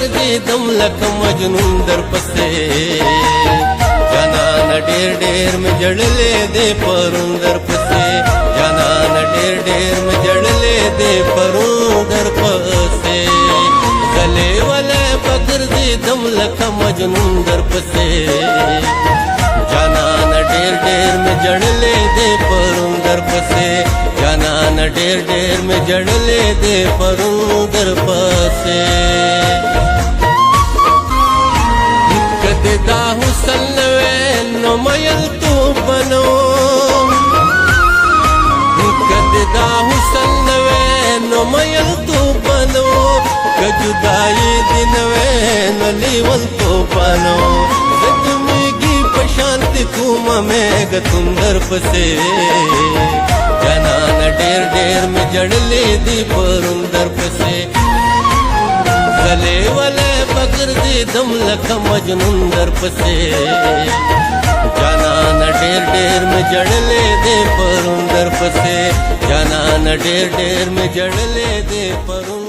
ګرځي دم لکه مجنون در پسې جانان ډېر ډېر مې جړلې دې پرون در پسې جانان ډېر ډېر مې جړلې دې پرون در پسې غلې ولې بګرځي دم لکه مجنون در پسې جانان ډېر ډېر مې جړلې دې پرون در پسې جانان ډېر ډېر مې جړلې دې پرون در پسې کده دا حسن نو مېل تو بنو کده دا حسن نو مېل تو بنو کجدای دین نو لیول تو بنو زدمیږي پشانت کوم مېګ تم در پسې جانان ډېر ډېر مې جړلې دې پرون در پسې غلې ولې بګرځي دم لکه مجنون در پسې جانان ډېر ډېر مې جړلې دې پرون در پسې جانان ډېر ډېر مې جړلې دې پرون